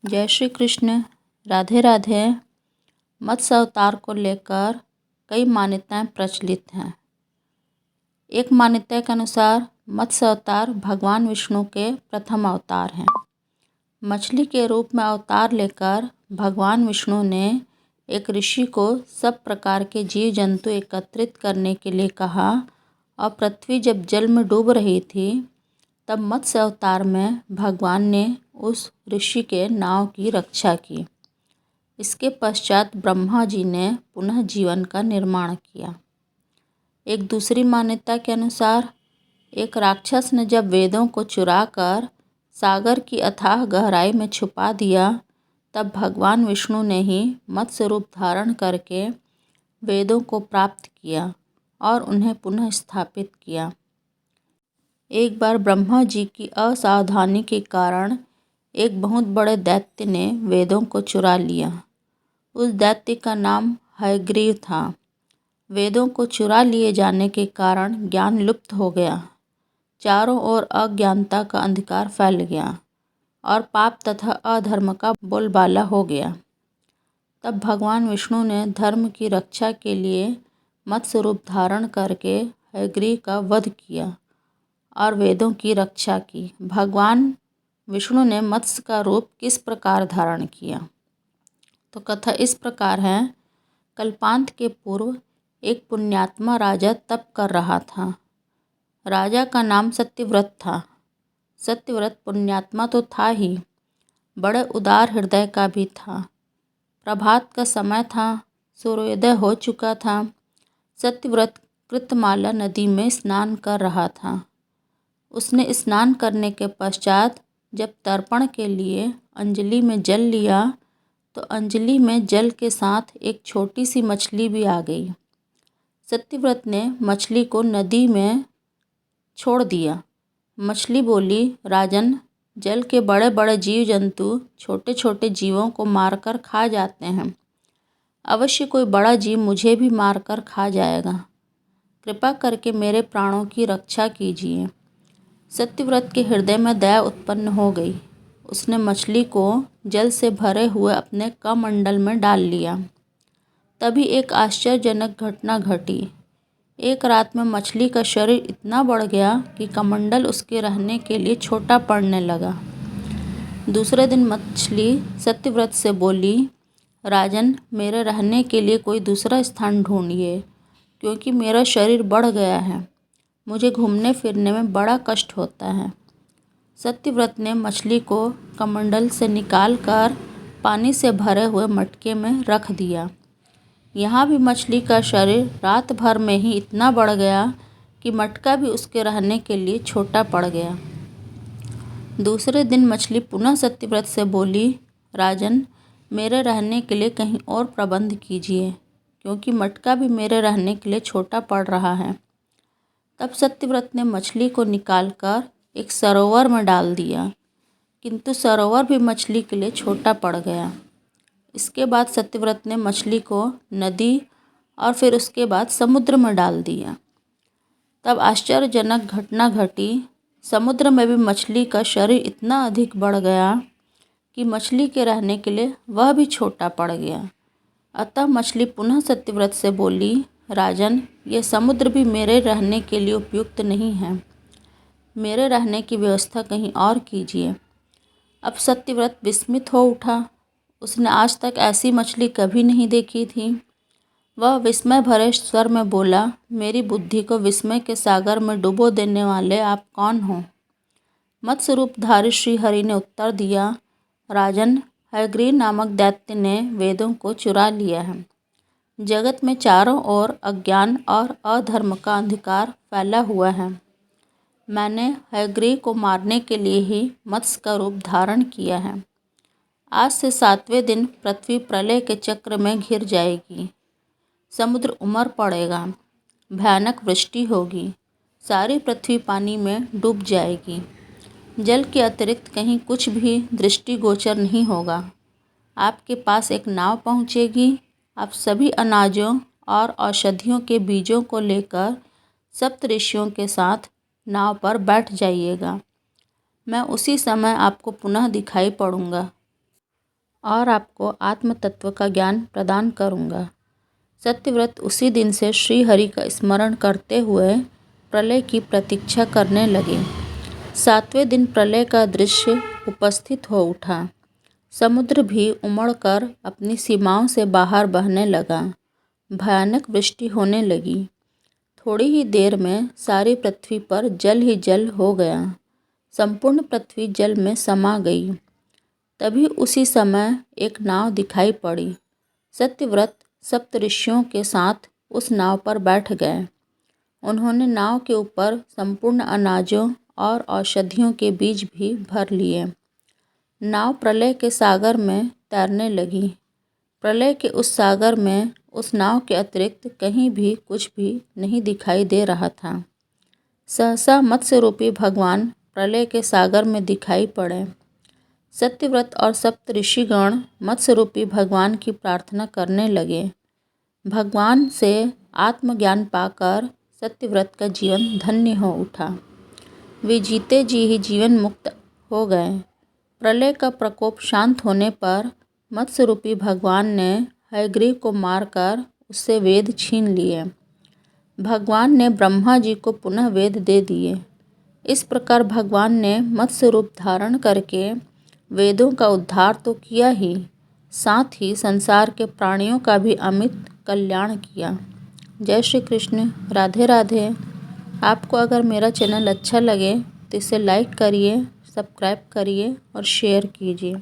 जय श्री कृष्ण। राधे राधे। मत्स्य अवतार को लेकर कई मान्यताएं प्रचलित हैं। एक मान्यता के अनुसार मत्स्य अवतार भगवान विष्णु के प्रथम अवतार हैं। मछली के रूप में अवतार लेकर भगवान विष्णु ने एक ऋषि को सब प्रकार के जीव जंतु एकत्रित करने के लिए कहा और पृथ्वी जब जल में डूब रही थी तब मत्स्य अवतार में भगवान ने उस ऋषि के नाव की रक्षा की। इसके पश्चात ब्रह्मा जी ने पुनः जीवन का निर्माण किया। एक दूसरी मान्यता के अनुसार एक राक्षस ने जब वेदों को चुराकर सागर की अथाह गहराई में छुपा दिया तब भगवान विष्णु ने ही मत्स्य रूप धारण करके वेदों को प्राप्त किया और उन्हें पुनः स्थापित किया। एक बार ब्रह्मा जी की असावधानी के कारण एक बहुत बड़े दैत्य ने वेदों को चुरा लिया। उस दैत्य का नाम हयग्रीव था। वेदों को चुरा लिए जाने के कारण ज्ञान लुप्त हो गया। चारों ओर अज्ञानता का अंधकार फैल गया और पाप तथा अधर्म का बोलबाला हो गया। तब भगवान विष्णु ने धर्म की रक्षा के लिए मत्स्य रूप धारण करके हयग्रीव का वध किया और वेदों की रक्षा की। भगवान विष्णु ने मत्स्य का रूप किस प्रकार धारण किया? तो कथा इस प्रकार है। कल्पांत के पूर्व एक पुण्यात्मा राजा तप कर रहा था। राजा का नाम सत्यव्रत था। सत्यव्रत पुण्यात्मा तो था ही, बड़े उदार हृदय का भी था। प्रभात का समय था, सूर्योदय हो चुका था। सत्यव्रत कृतमाला नदी में स्नान कर रहा था। उसने स्नान करने के पश्चात जब तर्पण के लिए अंजलि में जल लिया तो अंजलि में जल के साथ एक छोटी सी मछली भी आ गई। सत्यव्रत ने मछली को नदी में छोड़ दिया। मछली बोली, राजन, जल के बड़े बड़े जीव जंतु छोटे छोटे जीवों को मारकर खा जाते हैं। अवश्य कोई बड़ा जीव मुझे भी मारकर खा जाएगा। कृपा करके मेरे प्राणों की रक्षा कीजिए। सत्यव्रत के हृदय में दया उत्पन्न हो गई। उसने मछली को जल से भरे हुए अपने कमंडल में डाल लिया। तभी एक आश्चर्यजनक घटना घटी। एक रात में मछली का शरीर इतना बढ़ गया कि कमंडल उसके रहने के लिए छोटा पड़ने लगा। दूसरे दिन मछली सत्यव्रत से बोली, राजन, मेरे रहने के लिए कोई दूसरा स्थान ढूंढिए, क्योंकि मेरा शरीर बढ़ गया है। मुझे घूमने फिरने में बड़ा कष्ट होता है। सत्यव्रत ने मछली को कमंडल से निकालकर पानी से भरे हुए मटके में रख दिया। यहाँ भी मछली का शरीर रात भर में ही इतना बढ़ गया कि मटका भी उसके रहने के लिए छोटा पड़ गया। दूसरे दिन मछली पुनः सत्यव्रत से बोली, राजन, मेरे रहने के लिए कहीं और प्रबंध कीजिए, क्योंकि मटका भी मेरे रहने के लिए छोटा पड़ रहा है। तब सत्यव्रत ने मछली को निकालकर एक सरोवर में डाल दिया, किंतु सरोवर भी मछली के लिए छोटा पड़ गया। इसके बाद सत्यव्रत ने मछली को नदी और फिर उसके बाद समुद्र में डाल दिया। तब आश्चर्यजनक घटना घटी। समुद्र में भी मछली का शरीर इतना अधिक बढ़ गया कि मछली के रहने के लिए वह भी छोटा पड़ गया। अतः मछली पुनः सत्यव्रत से बोली, राजन, यह समुद्र भी मेरे रहने के लिए उपयुक्त नहीं है। मेरे रहने की व्यवस्था कहीं और कीजिए। अब सत्यव्रत विस्मित हो उठा। उसने आज तक ऐसी मछली कभी नहीं देखी थी। वह विस्मय भरे स्वर में बोला, मेरी बुद्धि को विस्मय के सागर में डुबो देने वाले आप कौन हो? मत्स्य रूपधारी श्री हरि ने उत्तर दिया, राजन, हयग्रीव नामक दैत्य ने वेदों को चुरा लिया है। जगत में चारों ओर अज्ञान और अधर्म का अंधकार फैला हुआ है। मैंने हयग्रीव को मारने के लिए ही मत्स्य का रूप धारण किया है। आज से 7वें दिन पृथ्वी प्रलय के चक्र में घिर जाएगी। समुद्र उमड़ पड़ेगा। भयानक वृष्टि होगी। सारी पृथ्वी पानी में डूब जाएगी। जल के अतिरिक्त कहीं कुछ भी दृष्टिगोचर नहीं होगा। आपके पास एक नाव पहुँचेगी। आप सभी अनाजों और औषधियों के बीजों को लेकर सप्तऋषियों के साथ नाव पर बैठ जाइएगा। मैं उसी समय आपको पुनः दिखाई पड़ूंगा। और आपको आत्म तत्व का ज्ञान प्रदान करूँगा। सत्यव्रत उसी दिन से श्री हरि का स्मरण करते हुए प्रलय की प्रतीक्षा करने लगे। 7वें दिन प्रलय का दृश्य उपस्थित हो उठा। समुद्र भी उमड़कर अपनी सीमाओं से बाहर बहने लगा। भयानक वृष्टि होने लगी। थोड़ी ही देर में सारी पृथ्वी पर जल ही जल हो गया। संपूर्ण पृथ्वी जल में समा गई। तभी उसी समय एक नाव दिखाई पड़ी। सत्यव्रत सप्तऋषियों के साथ उस नाव पर बैठ गए। उन्होंने नाव के ऊपर संपूर्ण अनाजों और औषधियों के बीज भी भर लिए। नाव प्रलय के सागर में तैरने लगी। प्रलय के उस सागर में उस नाव के अतिरिक्त कहीं भी कुछ भी नहीं दिखाई दे रहा था। सहसा मत्स्य रूपी भगवान प्रलय के सागर में दिखाई पड़े। सत्यव्रत और सप्तऋषिगण मत्स्य रूपी भगवान की प्रार्थना करने लगे। भगवान से आत्मज्ञान पाकर सत्यव्रत का जीवन धन्य हो उठा। वे जीते जी ही जीवन मुक्त हो गए। प्रलय का प्रकोप शांत होने पर मत्स्य रूपी भगवान ने हयग्रीव को मारकर उससे वेद छीन लिए। भगवान ने ब्रह्मा जी को पुनः वेद दे दिए। इस प्रकार भगवान ने मत्स्य रूप धारण करके वेदों का उद्धार तो किया ही, साथ ही संसार के प्राणियों का भी अमित कल्याण किया। जय श्री कृष्ण। राधे राधे। आपको अगर मेरा चैनल अच्छा लगे तो इसे लाइक करिए, सब्सक्राइब करिए और शेयर कीजिए।